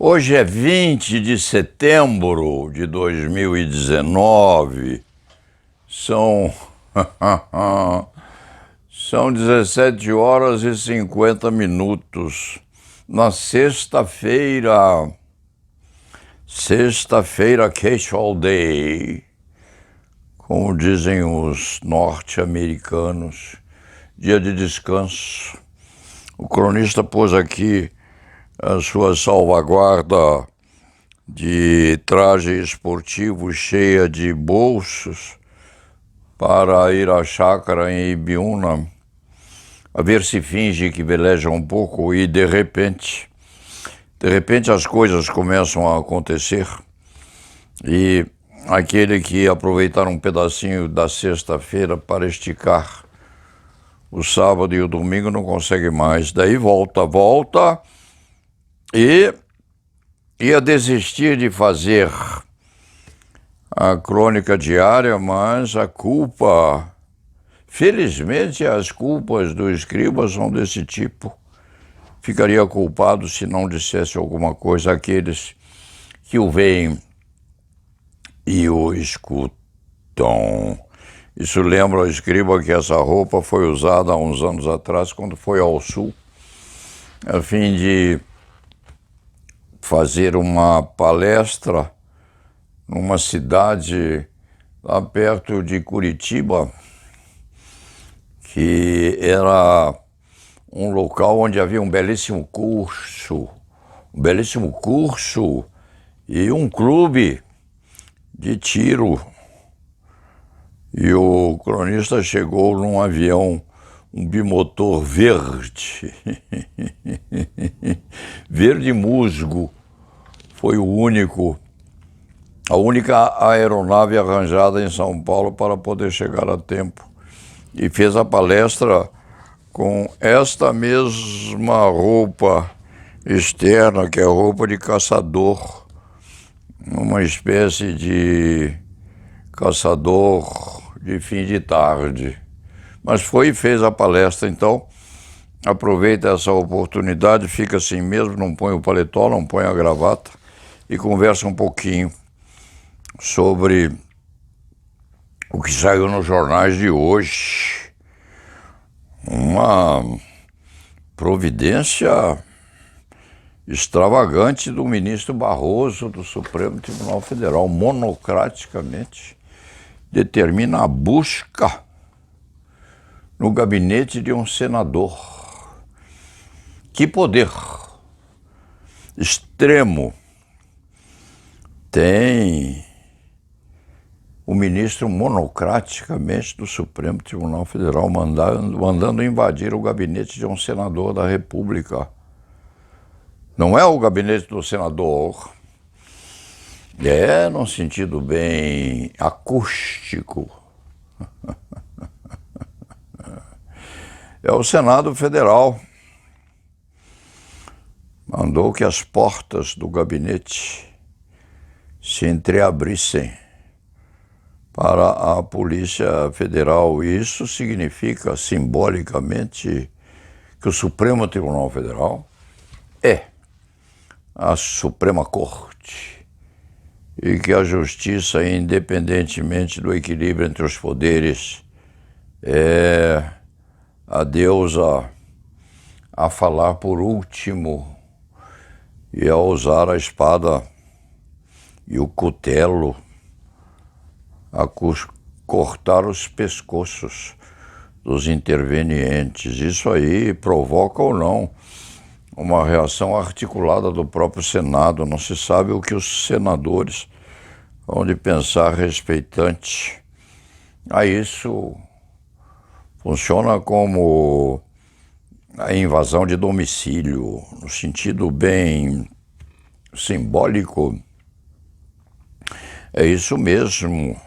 Hoje é 20 de setembro de 2019, são, são 17 horas e 50 minutos, na sexta-feira Casual Day, como dizem os norte-americanos, dia de descanso. O cronista pôs aqui a sua salvaguarda de traje esportivo cheia de bolsos para ir à chácara em Ibiúna, a ver se finge que veleja um pouco e de repente as coisas começam a acontecer e aquele que aproveitar um pedacinho da sexta-feira para esticar o sábado e o domingo não consegue mais, daí volta e ia desistir de fazer a crônica diária, mas felizmente as culpas do escriba são desse tipo. Ficaria culpado se não dissesse alguma coisa àqueles que o veem e o escutam. Isso lembra ao escriba que essa roupa foi usada há uns anos atrás, quando foi ao sul, a fim de fazer uma palestra numa cidade lá perto de Curitiba, que era um local onde havia um belíssimo curso e um clube de tiro. E o cronista chegou num avião, um bimotor verde, verde musgo. Foi a única aeronave arranjada em São Paulo para poder chegar a tempo. E fez a palestra com esta mesma roupa externa, que é roupa de caçador, uma espécie de caçador de fim de tarde. Mas foi e fez a palestra, então aproveita essa oportunidade, fica assim mesmo, não põe o paletó, não põe a gravata e conversa um pouquinho sobre o que saiu nos jornais de hoje. Uma providência extravagante do ministro Barroso do Supremo Tribunal Federal, monocraticamente determina a busca no gabinete de um senador. Que poder extremo tem o ministro monocraticamente do Supremo Tribunal Federal mandando invadir o gabinete de um senador da República. Não é o gabinete do senador, num sentido bem acústico. É o Senado Federal. Mandou que as portas do gabinete se entreabrissem para a Polícia Federal. E isso significa, simbolicamente, que o Supremo Tribunal Federal é a Suprema Corte e que a justiça, independentemente do equilíbrio entre os poderes, é a deusa a falar por último e a usar a espada e o cutelo a cortar os pescoços dos intervenientes. Isso aí provoca ou não uma reação articulada do próprio Senado. Não se sabe o que os senadores vão de pensar respeitante a isso. Funciona como a invasão de domicílio, no sentido bem simbólico. É isso mesmo.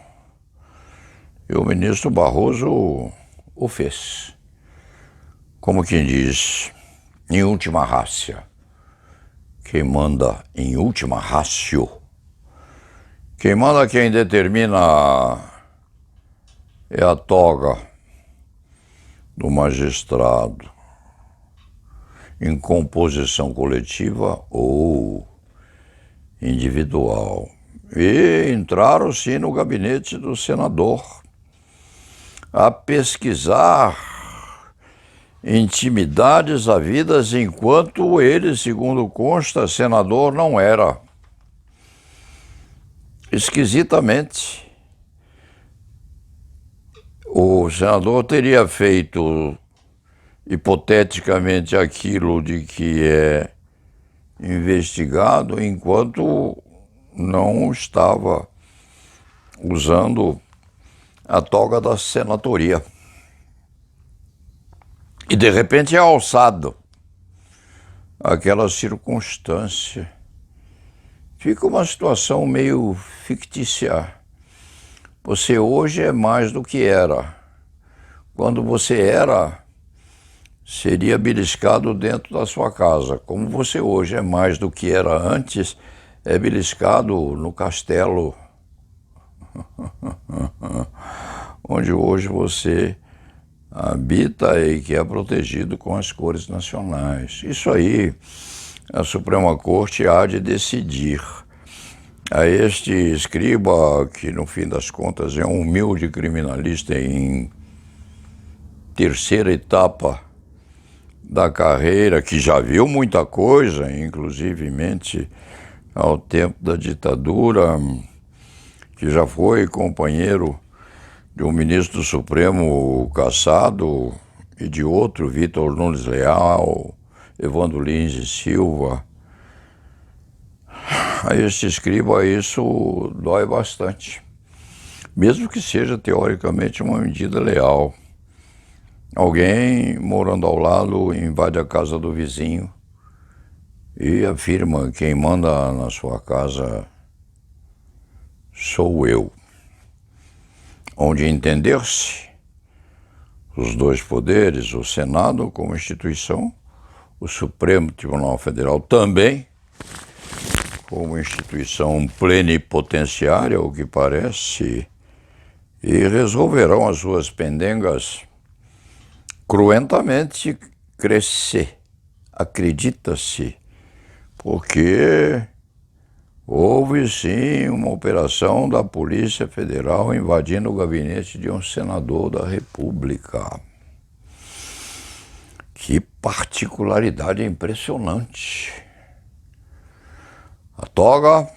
E o ministro Barroso o fez. Como quem diz, em última ratio. Quem manda em última ratio. Quem manda, quem determina é a toga do magistrado em composição coletiva ou individual. E entraram, sim, no gabinete do senador a pesquisar intimidades havidas enquanto ele, segundo consta, senador não era. Esquisitamente, o senador teria feito hipoteticamente aquilo de que é investigado enquanto não estava usando a toga da senatoria. E de repente é alçado aquela circunstância. Fica uma situação meio fictícia. Você hoje é mais do que era. Quando você era, seria beliscado dentro da sua casa. Como você hoje é mais do que era antes, é beliscado no castelo, onde hoje você habita e que é protegido com as cores nacionais. Isso aí a Suprema Corte há de decidir. A este escriba, que no fim das contas é um humilde criminalista em terceira etapa da carreira, que já viu muita coisa, inclusivemente ao tempo da ditadura, que já foi companheiro de um ministro do Supremo Cassado e de outro, Vitor Nunes Leal, Evandro Lins e Silva. A este escriba isso dói bastante, mesmo que seja teoricamente uma medida leal. Alguém morando ao lado invade a casa do vizinho e afirma: quem manda na sua casa sou eu. Onde entender-se os dois poderes, o Senado como instituição, o Supremo Tribunal Federal também, como instituição plenipotenciária, o que parece, e resolverão as suas pendengas cruentamente crescer, acredita-se, porque houve sim uma operação da Polícia Federal invadindo o gabinete de um senador da República. Que particularidade impressionante. A toga,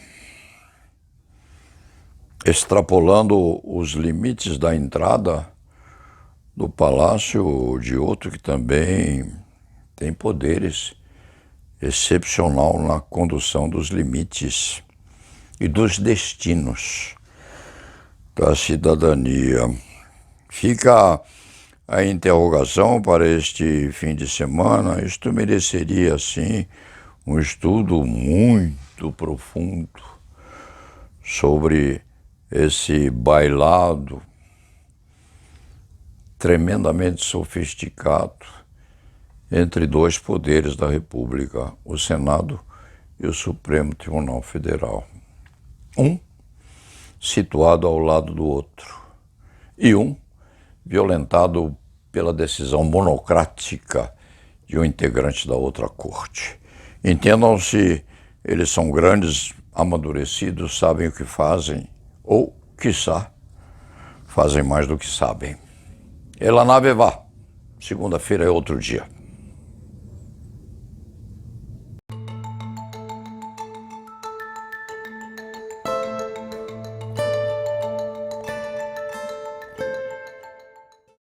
extrapolando os limites da entrada do palácio de outro que também tem poderes excepcional na condução dos limites e dos destinos da cidadania. Fica a interrogação para este fim de semana. Isto mereceria, sim, um estudo muito profundo sobre esse bailado tremendamente sofisticado entre dois poderes da República, o Senado e o Supremo Tribunal Federal. Um situado ao lado do outro e um violentado pela decisão monocrática de um integrante da outra corte. Entendam-se, eles são grandes, amadurecidos, sabem o que fazem, ou, quiçá, fazem mais do que sabem. E la nave va. Segunda-feira é outro dia.